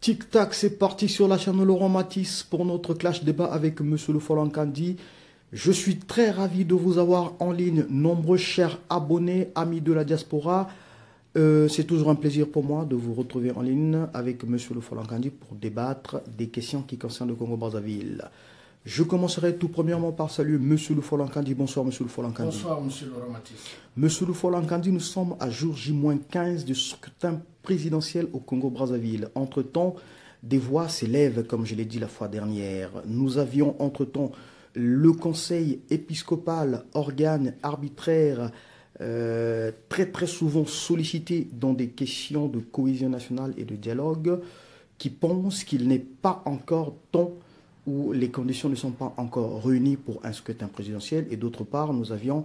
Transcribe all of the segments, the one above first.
Tic-tac, c'est parti sur la chaîne Laurent Matisse pour notre clash débat avec Monsieur le Folankandi. Je suis très ravi de vous avoir en ligne, nombreux chers abonnés, amis de la diaspora. C'est toujours un plaisir pour moi de vous retrouver en ligne avec Monsieur le Folankandi pour débattre des questions qui concernent le Congo-Brazzaville. Je commencerai tout premièrement par saluer Monsieur le Folankandi. Bonsoir Monsieur le Folankandi. Bonsoir Monsieur Laurent Matisse. Monsieur le Folankandi, nous sommes à jour J-15 du scrutin présidentiel au Congo-Brazzaville. Entre-temps, des voix s'élèvent, comme je l'ai dit la fois dernière. Nous avions entre-temps le conseil épiscopal, organe arbitraire, très souvent sollicité dans des questions de cohésion nationale et de dialogue, qui pense qu'il n'est pas encore temps où les conditions ne sont pas encore réunies pour un scrutin présidentiel. Et d'autre part, nous avions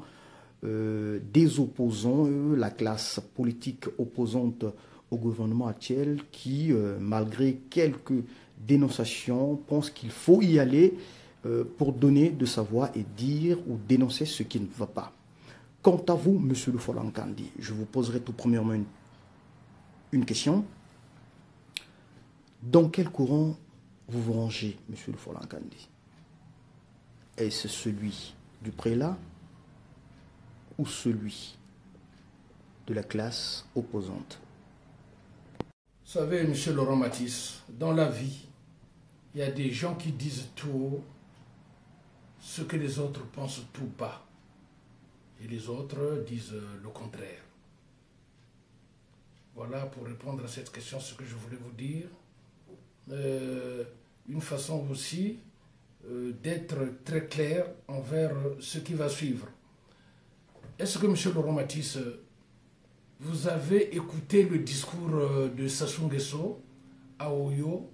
des opposants, la classe politique opposante au gouvernement actuel, qui, malgré quelques dénonciations, pense qu'il faut y aller pour donner de sa voix et dire ou dénoncer ce qui ne va pas. Quant à vous, Monsieur le Folankandi, je vous poserai tout premièrement une question. Dans quel courant vous vous rangez, Monsieur le Folankandi? Est-ce celui du prélat ou celui de la classe opposante? Vous savez, Monsieur Laurent Matisse, dans la vie, il y a des gens qui disent tout haut ce que les autres pensent tout bas. Et les autres disent le contraire. Voilà pour répondre à cette question ce que je voulais vous dire. Une façon aussi d'être très clair envers ce qui va suivre. Est-ce que, Monsieur Laurent Matisse, vous avez écouté le discours de Sassou Nguesso à Oyo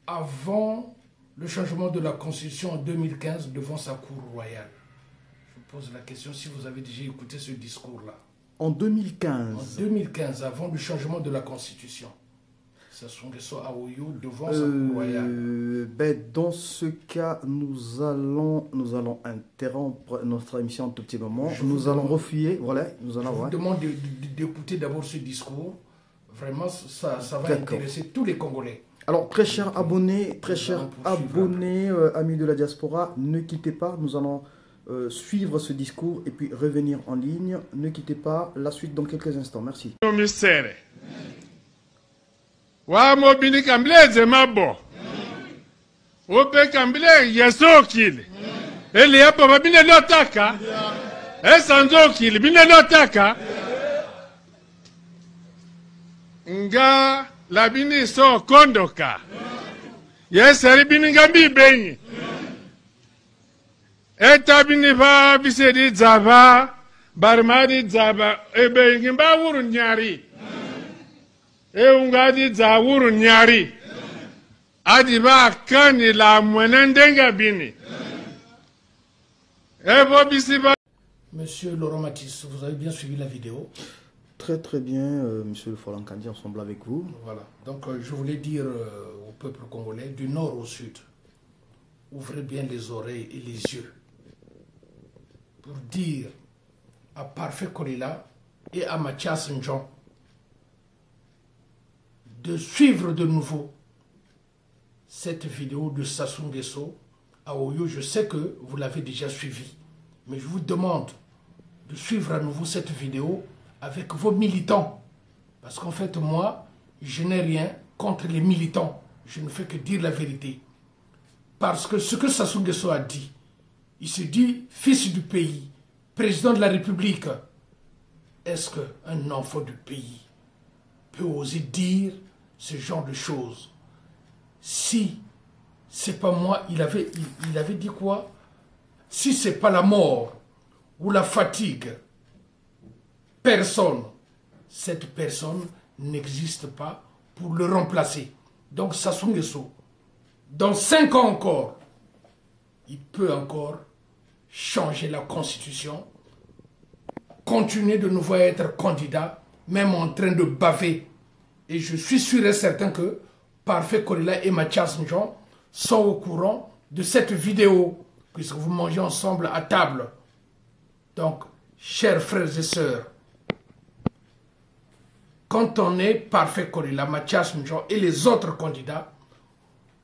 avant le changement de la Constitution en 2015 devant sa cour royale? Je vous pose la question si vous avez déjà écouté ce discours-là. En 2015. En 2015, avant le changement de la Constitution. Sassou Nguesso à Oyo devant sa cour royale. Dans ce cas, nous allons interrompre notre émission un tout petit moment. Nous allons refuser. Voilà, nous allons. Je vous demande d'écouter d'abord ce discours. Vraiment, ça va intéresser tous les Congolais. Alors, très chers abonnés, amis de la diaspora, ne quittez pas. Nous allons suivre ce discours et puis revenir en ligne. Ne quittez pas. La suite dans quelques instants. Merci. Wa mobini kambile zemabo ope kambile yesokile ele hapa mabine notaka esanzokile bine notaka nga labini so kondoka yesari bini ngambi benyi etabini ba bisedi zaba barmadi zaba ebe ngimba wuru nyari ungadi zawuru nyari adiba kani la mwenendenga bini Monsieur Laurent Matisse, vous avez bien suivi la vidéo? Très bien, Monsieur le Folankandi, ensemble avec vous. Voilà, donc je voulais dire au peuple congolais, du nord au sud, ouvrez bien les oreilles et les yeux pour dire à Parfait Kolila et à Mathias Njon de suivre de nouveau cette vidéo de Sassou Nguesso à Oyo. Je sais que vous l'avez déjà suivi, mais je vous demande de suivre à nouveau cette vidéo avec vos militants. Parce qu'en fait, moi, je n'ai rien contre les militants. Je ne fais que dire la vérité. Parce que ce que Sassou Nguesso a dit, il se dit fils du pays, président de la République. Est-ce qu'un enfant du pays peut oser dire ce genre de choses? Si c'est pas moi, il avait dit quoi? Si c'est pas la mort ou la fatigue, cette personne n'existe pas pour le remplacer. Donc Sassou Nguesso, dans 5 ans encore, il peut encore changer la constitution, continuer de nouveau être candidat, même en train de baver. Et je suis sûr et certain que Parfait Kolila et Mathias Njon sont au courant de cette vidéo, puisque vous mangez ensemble à table. Donc, chers frères et sœurs, quand on est Parfait Kolela, Mathias Njon et les autres candidats,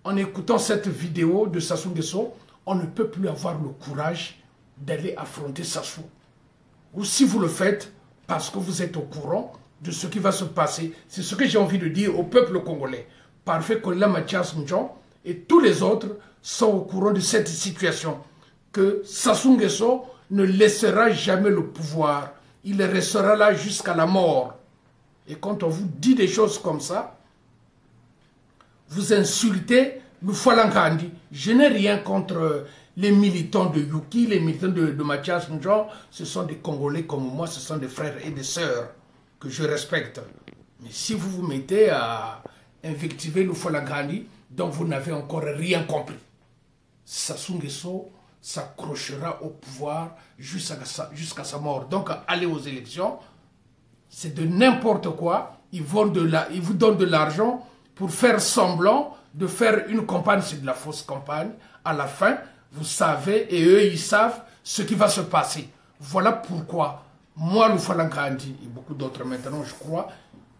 en écoutant cette vidéo de Sassou Nguesso, on ne peut plus avoir le courage d'aller affronter Sassou. Ou si vous le faites, parce que vous êtes au courant de ce qui va se passer, c'est ce que j'ai envie de dire au peuple congolais. Parfait Kolela, Mathias Njon et tous les autres sont au courant de cette situation. Que Sassou Nguesso ne laissera jamais le pouvoir. Il restera là jusqu'à la mort. Et quand on vous dit des choses comme ça, vous insultez Loufalankandi. Je n'ai rien contre les militants de Yuki, les militants de Mathias Njon. Ce sont des Congolais comme moi, ce sont des frères et des sœurs que je respecte. Mais si vous vous mettez à invectiver Loufalankandi, donc vous n'avez encore rien compris. Sassou Nguesso s'accrochera au pouvoir jusqu'à sa mort. Donc, aller aux élections, c'est de n'importe quoi. Ils vous donnent de l'argent pour faire semblant de faire une campagne. C'est de la fausse campagne. À la fin, vous savez, et eux, ils savent ce qui va se passer. Voilà pourquoi, moi, Loufalankandi, et beaucoup d'autres maintenant, je crois,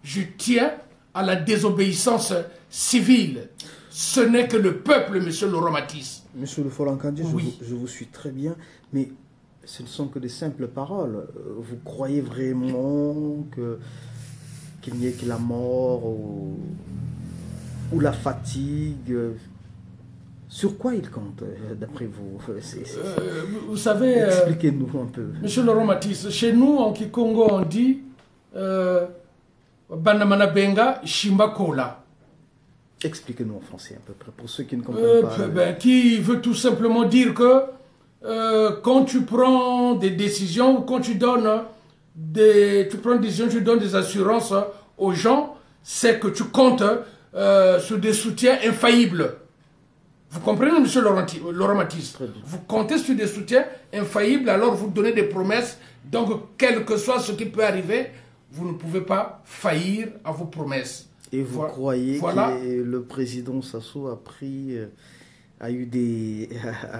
je tiens à la désobéissance civile. Ce n'est que le peuple, monsieur Laurent Matisse. Monsieur Loufalankandi, oui. je vous suis très bien, mais ce ne sont que des simples paroles. Vous croyez vraiment qu'il n'y ait que la mort ou la fatigue? Sur quoi il compte, d'après vous? Vous savez... Expliquez-nous un peu. Monsieur Laurent Matisse, chez nous, en Kikongo, on dit Bandamana Benga Shimbakola. Expliquez-nous en français à peu près, pour ceux qui ne comprennent pas. Qui veut tout simplement dire que quand tu prends des décisions, ou quand tu donnes tu donnes des assurances aux gens, c'est que tu comptes sur des soutiens infaillibles. Vous comprenez, monsieur Laurent Matisse? Vous comptez sur des soutiens infaillibles, alors vous donnez des promesses. Donc, quel que soit ce qui peut arriver, vous ne pouvez pas faillir à vos promesses. Et vous croyez que le président Sassou a eu des...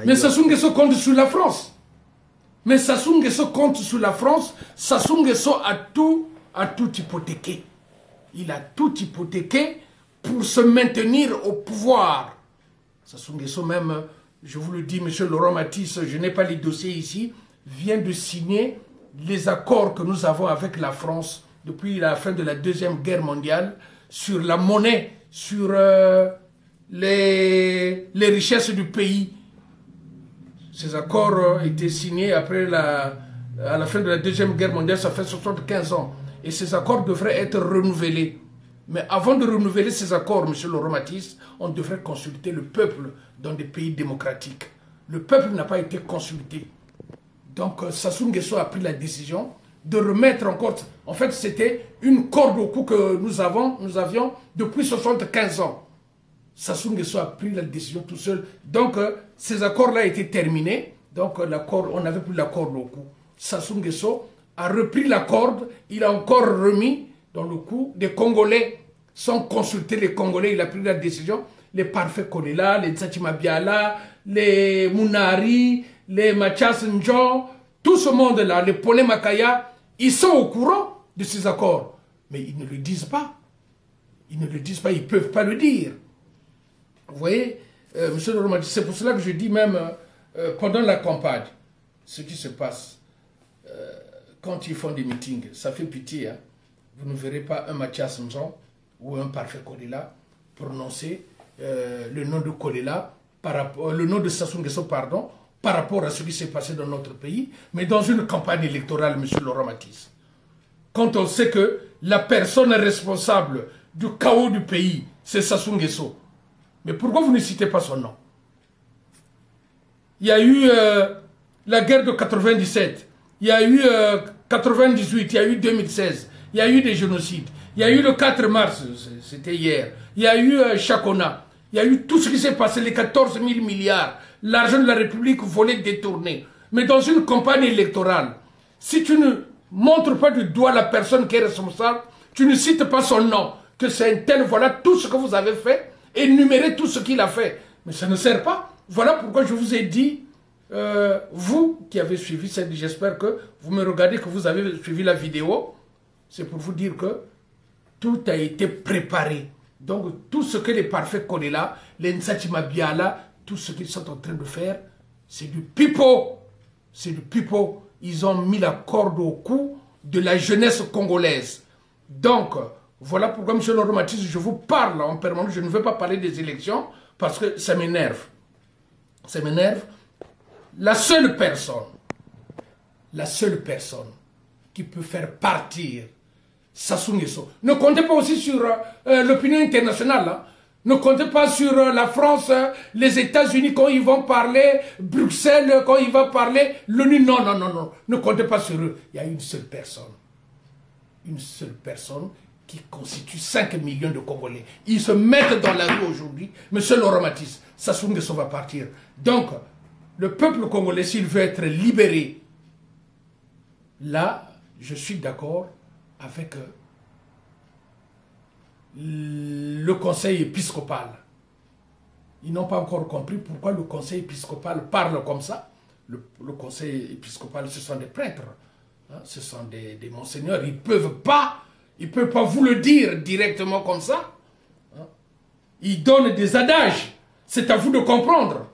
Mais Sassou Nguesso compte sur la France. Mais Sassou Nguesso compte sur la France. Sassou Nguesso a tout hypothéqué. Il a tout hypothéqué pour se maintenir au pouvoir. Sassou Nguesso même, je vous le dis, monsieur Laurent Matisse, je n'ai pas les dossiers ici, vient de signer les accords que nous avons avec la France depuis la fin de la Deuxième Guerre mondiale, sur la monnaie, sur les richesses du pays. Ces accords étaient signés après à la fin de la Deuxième Guerre mondiale, ça fait 75 ans. Et ces accords devraient être renouvelés. Mais avant de renouveler ces accords, monsieur Laurent Matisse, on devrait consulter le peuple dans des pays démocratiques. Le peuple n'a pas été consulté. Donc Sassou Nguesso a pris la décision de remettre encore... En fait, c'était une corde au cou que nous avions depuis 75 ans. Sassou Nguesso a pris la décision tout seul. Donc, ces accords-là étaient terminés. Donc, on n'avait plus la corde au cou. Sassou Nguesso a repris la corde. Il a encore remis dans le cou des Congolais. Sans consulter les Congolais, il a pris la décision. Les Parfait Kolela, les Tsatima Biala, les Mounari, les Mathias Njon, tout ce monde-là, les Polé Makaya, ils sont au courant de ces accords. Mais ils ne le disent pas. Ils ne le disent pas, ils ne peuvent pas le dire. Vous voyez, monsieur le Romantique, c'est pour cela que je dis même, pendant la campagne, ce qui se passe, quand ils font des meetings, ça fait pitié. Hein. Vous ne verrez pas un Mathias Njon ou un Parfait Kolela prononcer le nom de Kolela, le nom de Sassou Nguesso, pardon, par rapport à ce qui s'est passé dans notre pays, mais dans une campagne électorale, monsieur Laurent Matisse. Quand on sait que la personne responsable du chaos du pays, c'est Sassou Nguesso. Mais pourquoi vous ne citez pas son nom? Il y a eu la guerre de 97, il y a eu 98, il y a eu 2016, il y a eu des génocides, il y a eu le 4 mars, c'était hier, il y a eu Chakona, il y a eu tout ce qui s'est passé, les 14 000 milliards, l'argent de la République volé, détourné. Mais dans une campagne électorale, si tu ne montres pas du doigt la personne qui est responsable, tu ne cites pas son nom, que c'est un tel, voilà tout ce que vous avez fait, énumérez tout ce qu'il a fait. Mais ça ne sert pas. Voilà pourquoi je vous ai dit, vous qui avez suivi cette, j'espère que vous me regardez, que vous avez suivi la vidéo, c'est pour vous dire que Tout a été préparé. Donc, tout ce que les parfaits Kolela, les Nsatima Biala, tout ce qu'ils sont en train de faire, c'est du pipeau. C'est du pipeau. Ils ont mis la corde au cou de la jeunesse congolaise. Donc, voilà pourquoi, M. Laurent Matisse, je vous parle en permanence. Je ne veux pas parler des élections parce que ça m'énerve. Ça m'énerve. La seule personne qui peut faire partir Sassou Nguesso. Ne comptez pas aussi sur l'opinion internationale. Hein. Ne comptez pas sur la France, les États-Unis quand ils vont parler, Bruxelles quand ils vont parler, l'ONU. Non, non, non, non. Ne comptez pas sur eux. Il y a une seule personne. Une seule personne qui constitue 5 millions de Congolais. Ils se mettent dans la rue aujourd'hui. Monsieur Laurent Matisse, Sassou Nguesso va partir. Donc, le peuple congolais, s'il veut être libéré, là, je suis d'accord avec le conseil épiscopal. Ils n'ont pas encore compris pourquoi le conseil épiscopal parle comme ça. Le conseil épiscopal, ce sont des prêtres, hein, ce sont des monseigneurs. Ils ne peuvent pas vous le dire directement comme ça. Hein. Ils donnent des adages. C'est à vous de comprendre.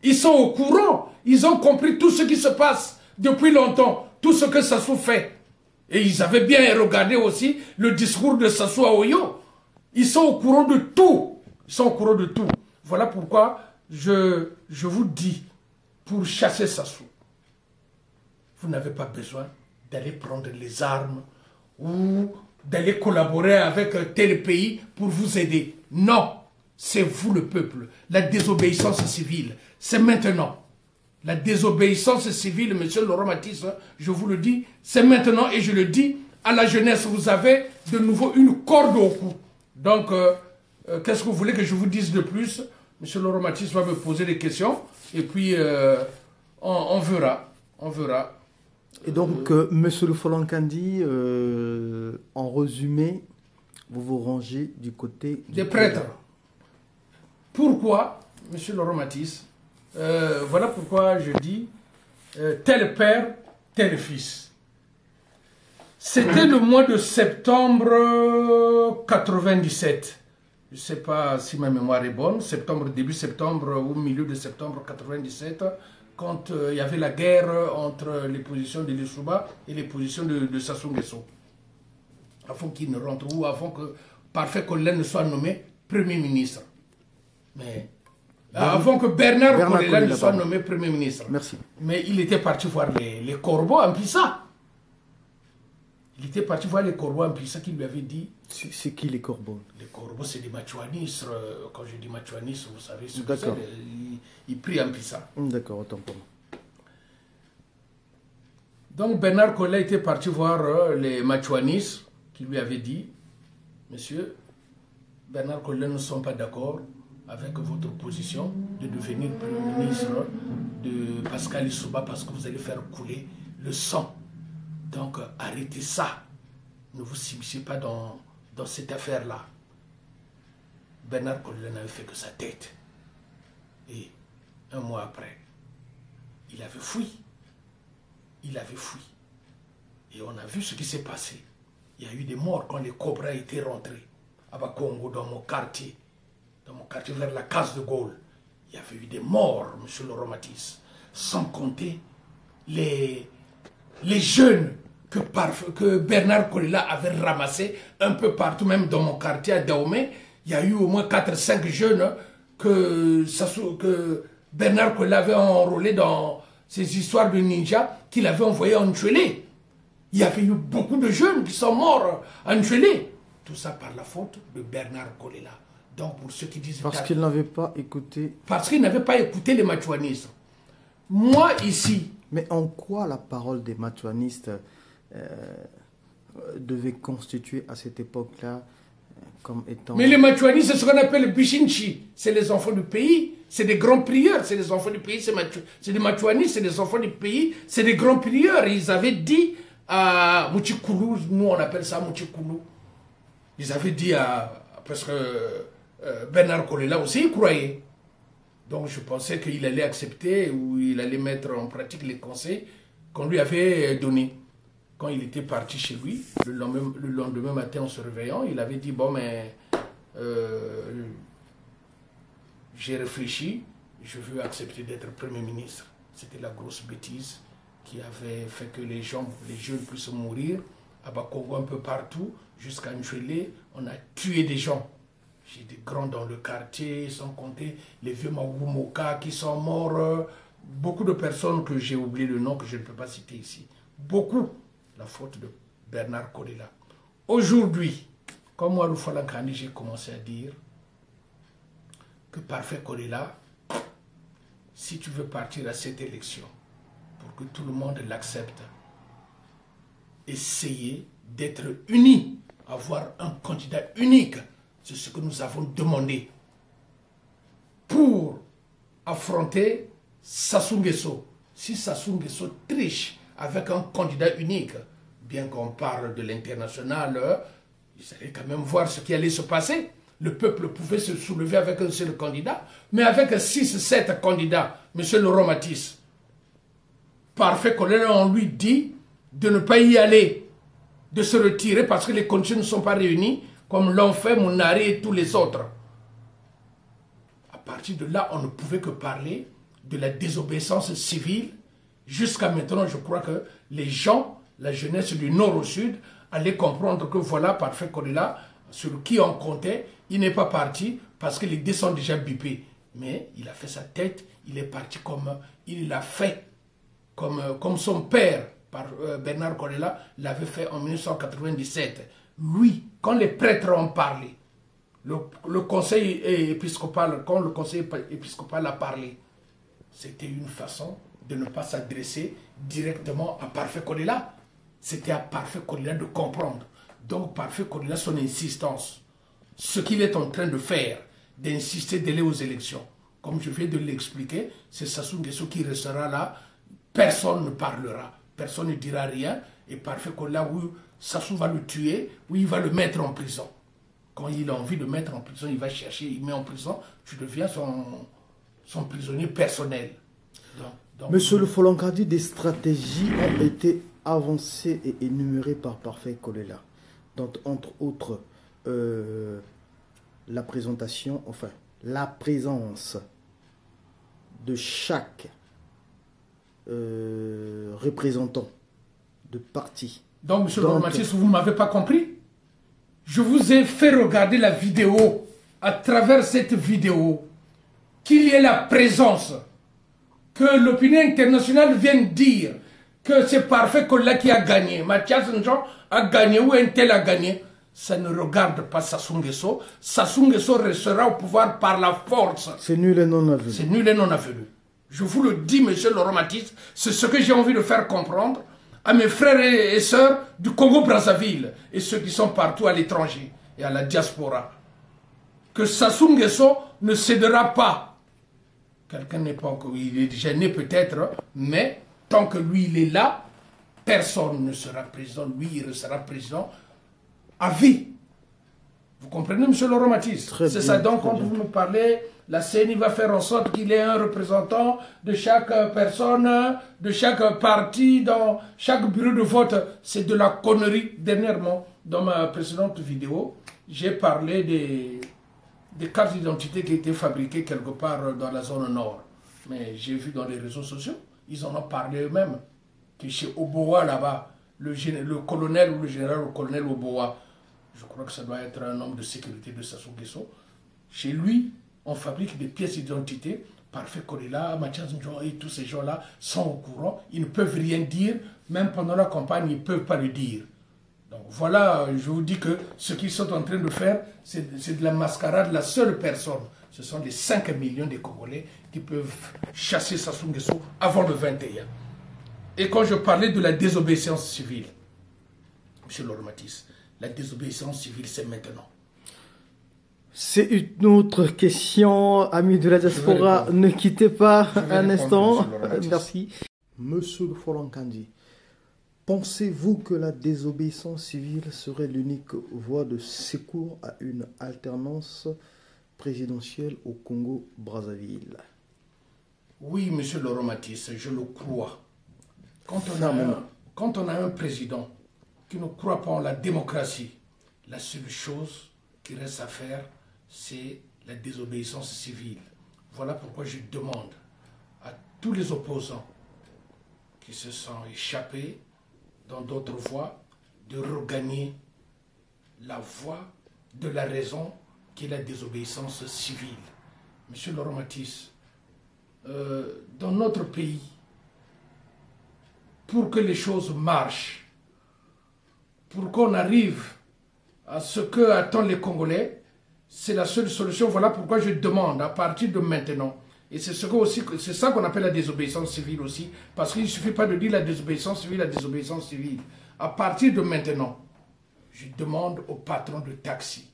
Ils sont au courant. Ils ont compris tout ce qui se passe depuis longtemps, tout ce que Sassou fait. Et ils avaient bien regardé aussi le discours de Sassou à Oyo. Ils sont au courant de tout. Ils sont au courant de tout. Voilà pourquoi je vous dis, pour chasser Sassou, vous n'avez pas besoin d'aller prendre les armes ou d'aller collaborer avec tel pays pour vous aider. Non, c'est vous le peuple. La désobéissance civile, c'est maintenant. La désobéissance civile, monsieur Laurent Matisse, je vous le dis, c'est maintenant et je le dis à la jeunesse, vous avez de nouveau une corde au cou. Donc, qu'est-ce que vous voulez que je vous dise de plus? Monsieur Laurent Matisse va me poser des questions et puis on verra. On verra. Et donc, monsieur le Folankandi, en résumé, vous vous rangez du côté des prêtres. Pourquoi, monsieur Laurent Matisse? Voilà pourquoi je dis tel père, tel fils. C'était le mois de septembre 97. Je ne sais pas si ma mémoire est bonne. Début septembre ou milieu de septembre 97, quand il y avait la guerre entre les positions de Lissouba et les positions de Sassou Nguesso. Avant qu'il ne rentre ou avant que Parfait Kolela ne soit nommé Premier ministre. Mais avant que Bernard Kolela ne soit nommé Premier ministre. Merci. Mais il était parti voir les corbeaux en Pissa. Il était parti voir les corbeaux en Pissa qui lui avaient dit... C'est qui les corbeaux? Les corbeaux, c'est des machuanistes. Quand je dis machuanistes, vous savez ce que c'est. Ils prient en Pissa. D'accord, autant pour moi. Donc Bernard Kolela était parti voir les machuanistes qui lui avaient dit, monsieur, Bernard Kolela ne sont pas d'accord avec votre position de devenir Premier ministre de Pascal Lissouba parce que vous allez faire couler le sang. Donc arrêtez ça. Ne vous immiscez pas dans cette affaire-là. Bernard Kolela n'avait fait que sa tête. Et un mois après, il avait fui. Il avait fui. Et on a vu ce qui s'est passé. Il y a eu des morts quand les Cobras étaient rentrés à Bakongo, dans mon quartier vers la case de Gaulle. Il y avait eu des morts, monsieur Laurent Matisse. Sans compter les jeunes que Bernard Kolela avait ramassés un peu partout, même dans mon quartier à Dahomey. Il y a eu au moins 4-5 jeunes que Bernard Kolela avait enrôlés dans ces histoires de ninja qu'il avait envoyés en Tchouélé. Il y avait eu beaucoup de jeunes qui sont morts en Tchouélé. Tout ça par la faute de Bernard Kolela. Donc pour ceux qui disent... Parce qu'il n'avait pas écouté... Parce qu'il n'avait pas écouté les machuanistes. Moi ici... Mais en quoi la parole des machuanistes devait constituer à cette époque-là comme étant... Mais les machuanistes, c'est ce qu'on appelle les Bichinchi. C'est les enfants du pays. C'est des grands prieurs. C'est les enfants du pays. C'est des machuanistes, c'est des enfants du pays. C'est des grands prieurs. Ils avaient dit à Mouchikoulou, nous on appelle ça Mouchikoulou. Ils avaient dit parce que Bernard Kolela aussi, il croyait. Donc je pensais qu'il allait accepter ou il allait mettre en pratique les conseils qu'on lui avait donnés. quand il était parti chez lui, le lendemain matin en se réveillant, il avait dit, bon, mais j'ai réfléchi, je veux accepter d'être Premier ministre. C'était la grosse bêtise qui avait fait que les jeunes puissent mourir. À Bakongo, un peu partout, jusqu'à Ndjouélé, on a tué des gens. J'ai des grands dans le quartier, sans compter les vieux Mawumoka qui sont morts. Beaucoup de personnes que j'ai oublié le nom, que je ne peux pas citer ici. Beaucoup. La faute de Bernard Kodela. Aujourd'hui, comme moi, Falankani, j'ai commencé à dire que Parfait Kodela, si tu veux partir à cette élection, pour que tout le monde l'accepte, essayer d'être unis, avoir un candidat unique, c'est ce que nous avons demandé pour affronter Sassou Nguesso. Si Sassou Nguesso triche avec un candidat unique, bien qu'on parle de l'international, il fallait quand même voir ce qui allait se passer. Le peuple pouvait se soulever avec un seul candidat, mais avec 6-7 candidats, M. Laurent Matisse, Parfait Kodela, on lui dit de ne pas y aller, de se retirer parce que les conditions ne sont pas réunies, comme l'ont fait Mounari et tous les autres. À partir de là, on ne pouvait que parler de la désobéissance civile. Jusqu'à maintenant, je crois que les gens, la jeunesse du nord au sud, allaient comprendre que voilà, Parfait Kodela, sur qui on comptait, il n'est pas parti parce que les dés sont déjà bipés. Mais il a fait sa tête, il est parti comme il l'a fait, comme son père, Bernard Kodela, l'avait fait en 1997. Lui, quand les prêtres ont parlé, le conseil épiscopal, quand le conseil épiscopal a parlé, c'était une façon de ne pas s'adresser directement à Parfait Kodela. C'était à Parfait Kodela de comprendre. Donc Parfait Kodela, son insistance, ce qu'il est en train de faire, d'insister d'aller aux élections, comme je viens de l'expliquer, c'est Sassou Nguesso qui restera là, personne ne parlera, personne ne dira rien, et Parfait Kodela, oui, Sassou va le tuer, oui, il va le mettre en prison. Quand il a envie de mettre en prison, il va chercher, il met en prison, tu deviens son prisonnier personnel. Monsieur le Folankadi, des stratégies ont été avancées et énumérées par Parfait Kodela. Donc, entre autres, la présentation, enfin, la présence de chaque représentant de parti. Donc, monsieur Laurent Matisse, vous ne m'avez pas compris? Je vous ai fait regarder la vidéo, à travers cette vidéo, qu'il y ait la présence, que l'opinion internationale vienne dire que c'est Parfait Kodela qui a gagné. Mathias Njon a gagné ou un tel a gagné. Ça ne regarde pas Sassou Nguesso. Sassou Nguesso restera au pouvoir par la force. C'est nul et non avenu. C'est nul et non avenu. Je vous le dis, monsieur Laurent Matisse, c'est ce que j'ai envie de faire comprendre à mes frères et sœurs du Congo-Brazzaville et ceux qui sont partout à l'étranger et à la diaspora. Que Sassou Nguesso ne cédera pas. Quelqu'un n'est pas encore, il est déjà né peut-être, mais tant que lui il est là, personne ne sera président. Lui il sera président à vie. Vous comprenez, monsieur Laurent Matisse? C'est ça, donc quand vous me parlez, la CENI va faire en sorte qu'il ait un représentant de chaque personne, de chaque parti, dans chaque bureau de vote. C'est de la connerie. Dernièrement, dans ma précédente vidéo, j'ai parlé des cartes d'identité qui étaient fabriquées quelque part dans la zone nord. Mais j'ai vu dans les réseaux sociaux, ils en ont parlé eux-mêmes, que chez Oboa là-bas, le colonel ou le général ou le colonel Oboa, je crois que ça doit être un homme de sécurité de Sassou Nguesso, chez lui, on fabrique des pièces d'identité. Parfait Kodela, Mathias Njon et tous ces gens-là sont au courant, ils ne peuvent rien dire, même pendant la campagne, ils ne peuvent pas le dire. Donc voilà, je vous dis que ce qu'ils sont en train de faire, c'est de la mascarade. La seule personne, ce sont les 5 millions de Congolais qui peuvent chasser Sassou Nguesso avant le 21. Et quand je parlais de la désobéissance civile, M. Laurent Matisse, la désobéissance civile, c'est maintenant. C'est une autre question, amis de la diaspora. Ne quittez pas un instant. Merci. Monsieur le Folankadi, pensez-vous que la désobéissance civile serait l'unique voie de secours à une alternance présidentielle au Congo-Brazzaville? Oui, monsieur Laurent Matisse, je le crois. Quand quand on a un président qui ne croit pas en la démocratie, la seule chose qui reste à faire, c'est la désobéissance civile. Voilà pourquoi je demande à tous les opposants qui se sont échappés dans d'autres voies de regagner la voie de la raison qui est la désobéissance civile. Monsieur Laurent Matisse, dans notre pays, pour que les choses marchent, pour qu'on arrive à ce que attendent les Congolais, c'est la seule solution. Voilà pourquoi je demande à partir de maintenant, et c'est ça qu'on appelle la désobéissance civile aussi, parce qu'il ne suffit pas de dire la désobéissance civile, la désobéissance civile. À partir de maintenant, je demande aux patrons de taxi,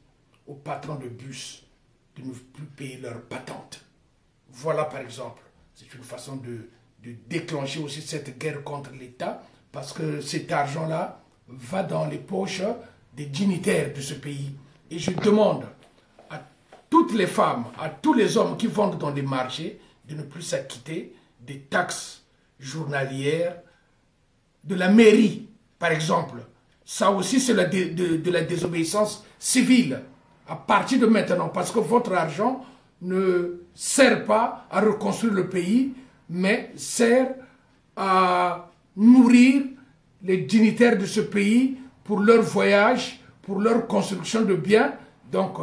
aux patrons de bus, de ne plus payer leurs patentes. Voilà par exemple, c'est une façon de déclencher aussi cette guerre contre l'État, parce que cet argent-là va dans les poches des dignitaires de ce pays. Et je demande à toutes les femmes, à tous les hommes qui vendent dans les marchés, de ne plus s'acquitter des taxes journalières, de la mairie, par exemple. Ça aussi, c'est de la désobéissance civile, à partir de maintenant, parce que votre argent ne sert pas à reconstruire le pays, mais sert à nourrir les dignitaires de ce pays pour leur voyage, pour leur construction de biens. Donc,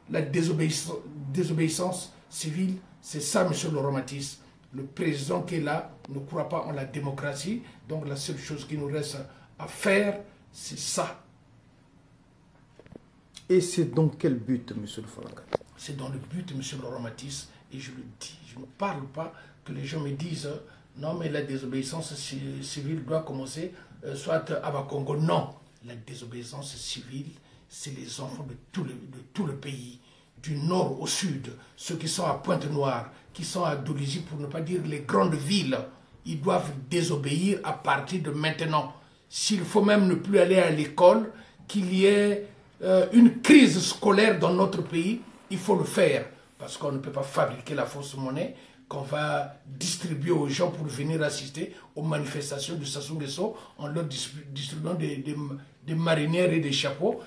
la désobéissance civile, c'est ça, M. Laurent Matisse. Le président qui est là ne croit pas en la démocratie. Donc, la seule chose qui nous reste à faire, c'est ça. Et c'est dans quel but, M. Le Falanga? C'est dans le but, M. Laurent Matisse, et je le dis, je ne parle pas que les gens me disent non, mais la désobéissance civile doit commencer soit à Bakongo. Non, la désobéissance civile, c'est les enfants de tout le pays, du nord au sud, ceux qui sont à Pointe-Noire, qui sont à Dolisie, pour ne pas dire les grandes villes. Ils doivent désobéir à partir de maintenant. S'il faut même ne plus aller à l'école, qu'il y ait une crise scolaire dans notre pays, il faut le faire, parce qu'on ne peut pas fabriquer la fausse monnaie qu'on va distribuer aux gens pour venir assister aux manifestations de Sassou Nguesso en leur distribuant des marinières et des chapeaux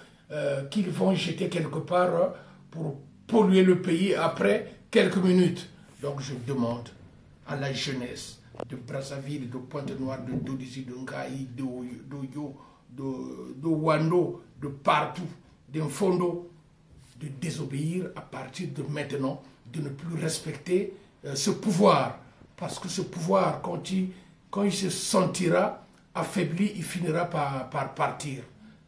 qu'ils vont jeter quelque part pour polluer le pays après quelques minutes. Donc je demande à la jeunesse de Brazzaville, de Pointe-Noire, de Dodizi, de Ngaï, d'Oyo, de Wando, de partout, d'Infondo, de désobéir à partir de maintenant, de ne plus respecter ce pouvoir. Parce que ce pouvoir, quand il se sentira affaibli, il finira par partir.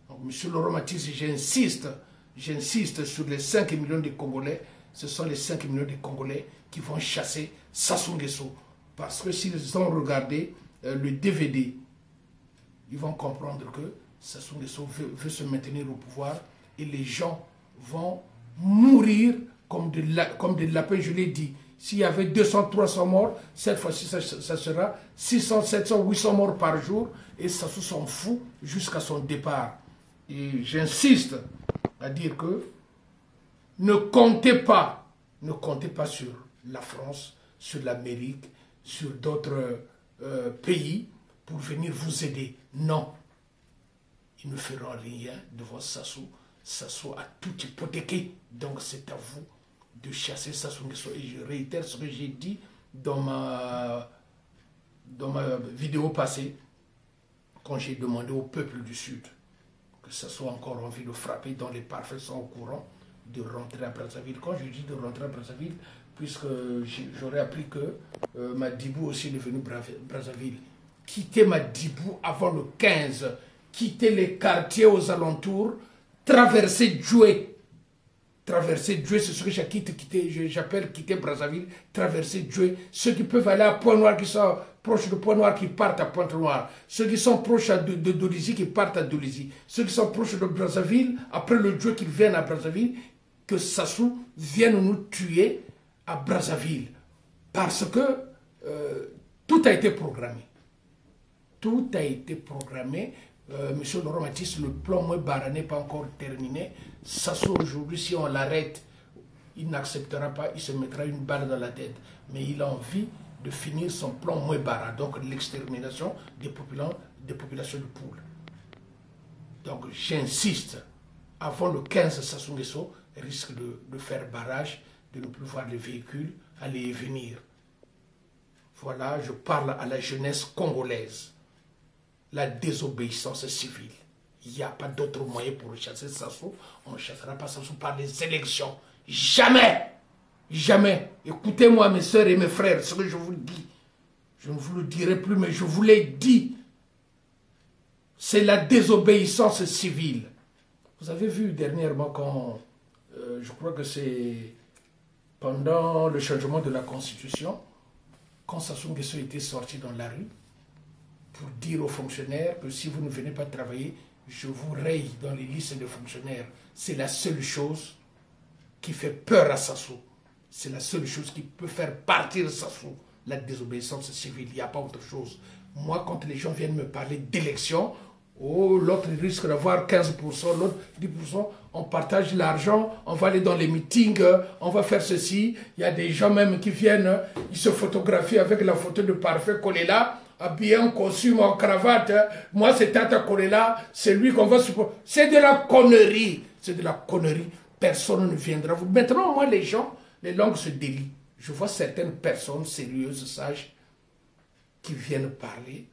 Donc, M. Laurent Matisse, j'insiste sur les 5 millions de Congolais. Ce sont les 5 millions de Congolais qui vont chasser Sassou Nguesso. Parce que s'ils ont regardé le DVD, ils vont comprendre que Sassou Nguesso veut se maintenir au pouvoir et les gens vont mourir comme des lapins, je l'ai dit. S'il y avait 200, 300 morts, cette fois-ci, ça sera 600, 700, 800 morts par jour et Sassou s'en fout jusqu'à son départ. Et j'insiste à dire que ne comptez pas sur la France, sur l'Amérique, sur d'autres pays pour venir vous aider. Non, ils ne feront rien devant Sassou. Sassou a tout hypothéqué, donc c'est à vous de chasser Sassou Nguesso. Et je réitère ce que j'ai dit dans ma vidéo passée, quand j'ai demandé au peuple du Sud que Sassou a encore envie de frapper, dont les parfaits sont au courant, de rentrer à Brazzaville. Quand je dis de rentrer à Brazzaville, puisque j'aurais appris que Madibou aussi est venu Brazzaville, quitter Madibou avant le 15, quitter les quartiers aux alentours, traverser Djoué. Traverser Djoué, c'est ce que j'appelle quitter Brazzaville, traverser Djoué. Ceux qui peuvent aller à Pointe-Noire, qui sont proches de Pointe-Noire, qui partent à Pointe-Noire. Ceux qui sont proches de Dolisie, qui partent à Dolisie. Ceux qui sont proches de Brazzaville, après le Djoué, qu'ils viennent à Brazzaville, que Sassou vienne nous tuer à Brazzaville. Parce que tout a été programmé. Tout a été programmé. Monsieur Laurent Matisse, le plan Mouebara n'est pas encore terminé. Sassou aujourd'hui, si on l'arrête, il n'acceptera pas, il se mettra une balle dans la tête. Mais il a envie de finir son plan Mouebara, donc l'extermination des populations de poules. Donc j'insiste, avant le 15, Sassou Nguesso risque de faire barrage, de ne plus voir les véhicules aller et venir. Voilà, je parle à la jeunesse congolaise. La désobéissance civile. Il n'y a pas d'autre moyen pour chasser Sassou. On ne chassera pas Sassou par les élections. Jamais! Jamais! Écoutez-moi, mes soeurs et mes frères, ce que je vous le dis. Je ne vous le dirai plus, mais je vous l'ai dit. C'est la désobéissance civile. Vous avez vu dernièrement quand, je crois que c'est pendant le changement de la Constitution, quand Sassou Nguesso était sorti dans la rue pour dire aux fonctionnaires que si vous ne venez pas travailler, je vous raye dans les listes de fonctionnaires. C'est la seule chose qui fait peur à Sassou. C'est la seule chose qui peut faire partir Sassou. La désobéissance civile, il n'y a pas autre chose. Moi, quand les gens viennent me parler d'élections, oh, l'autre risque d'avoir 15%, l'autre 10%, on partage l'argent, on va aller dans les meetings, on va faire ceci. Il y a des gens même qui viennent, ils se photographient avec la photo de Parfait Kolela, habillé en costume, en cravate. Moi, c'est Tata Kolela, c'est lui qu'on va supporter. C'est de la connerie. C'est de la connerie. Personne ne viendra. Maintenant, moi, les gens, les langues se délient. Je vois certaines personnes sérieuses, sages, qui viennent parler,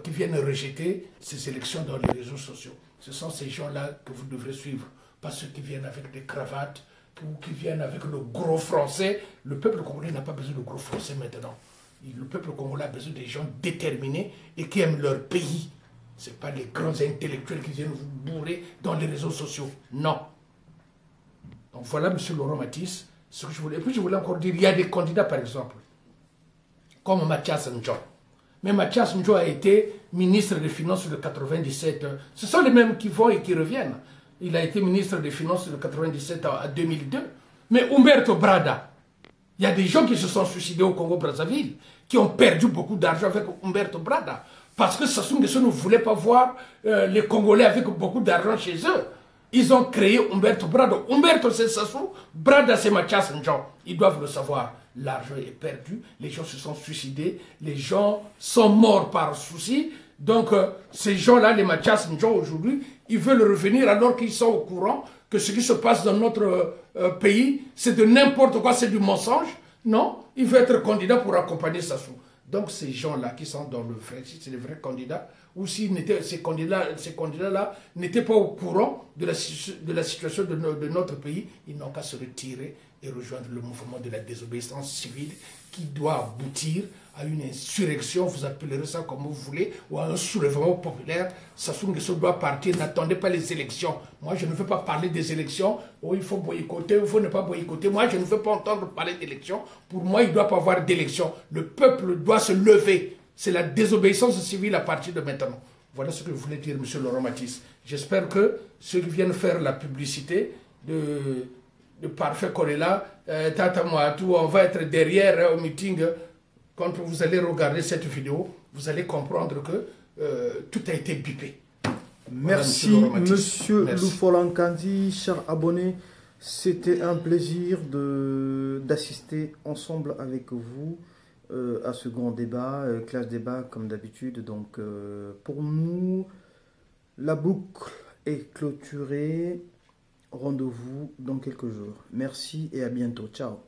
qui viennent rejeter ces élections dans les réseaux sociaux. Ce sont ces gens-là que vous devrez suivre, pas ceux qui viennent avec des cravates ou qui viennent avec le gros français. Le peuple congolais n'a pas besoin de gros français maintenant. Le peuple congolais a besoin des gens déterminés et qui aiment leur pays. Ce n'est pas les grands intellectuels qui viennent vous bourrer dans les réseaux sociaux. Non. Donc voilà, M. Laurent Matisse, ce que je voulais. Et puis je voulais encore dire, il y a des candidats, par exemple, comme Mathias Ndjo. Mais Mathias Ndjo a été ministre des Finances de 97. Ce sont les mêmes qui vont et qui reviennent. Il a été ministre des Finances de 97 à 2002. Mais Humberto Brada, il y a des gens qui se sont suicidés au Congo-Brazzaville, qui ont perdu beaucoup d'argent avec Humberto Brada. Parce que Sassou Nguesso ne voulait pas voir les Congolais avec beaucoup d'argent chez eux. Ils ont créé Humberto Brada. Humberto, c'est Sassou. Brada, c'est Mathias Ndjo. Ils doivent le savoir. L'argent est perdu. Les gens se sont suicidés. Les gens sont morts par souci. Donc, ces gens-là, les Mathias Ndjo, aujourd'hui, ils veulent revenir alors qu'ils sont au courant que ce qui se passe dans notre pays, c'est de n'importe quoi, c'est du mensonge. Non, il veut être candidat pour accompagner Sassou. Donc, ces gens-là qui sont dans le vrai, si c'est les vrais candidats, ou si ces candidats-là n'étaient pas au courant de la situation de notre pays, ils n'ont qu'à se retirer et rejoindre le mouvement de la désobéissance civile qui doit aboutir à une insurrection, vous appellerez ça comme vous voulez, ou à un soulèvement populaire. Sassou Nguesso doit partir, n'attendez pas les élections. Moi, je ne veux pas parler des élections, oh, il faut boycotter, il faut ne pas boycotter. Moi, je ne veux pas entendre parler d'élections. Pour moi, il ne doit pas y avoir d'élections. Le peuple doit se lever. C'est la désobéissance civile à partir de maintenant. Voilà ce que je voulais dire, M. Laurent Matisse. J'espère que ceux qui viennent faire la publicité de Parfait Kolela, Tata Moatou, on va être derrière au meeting. Quand vous allez regarder cette vidéo, vous allez comprendre que tout a été bipé. Merci, Monsieur Loufolankandi, chers abonnés. C'était un plaisir d'assister ensemble avec vous à ce grand débat, classe débat comme d'habitude. Donc, pour nous, la boucle est clôturée. Rendez-vous dans quelques jours. Merci et à bientôt. Ciao.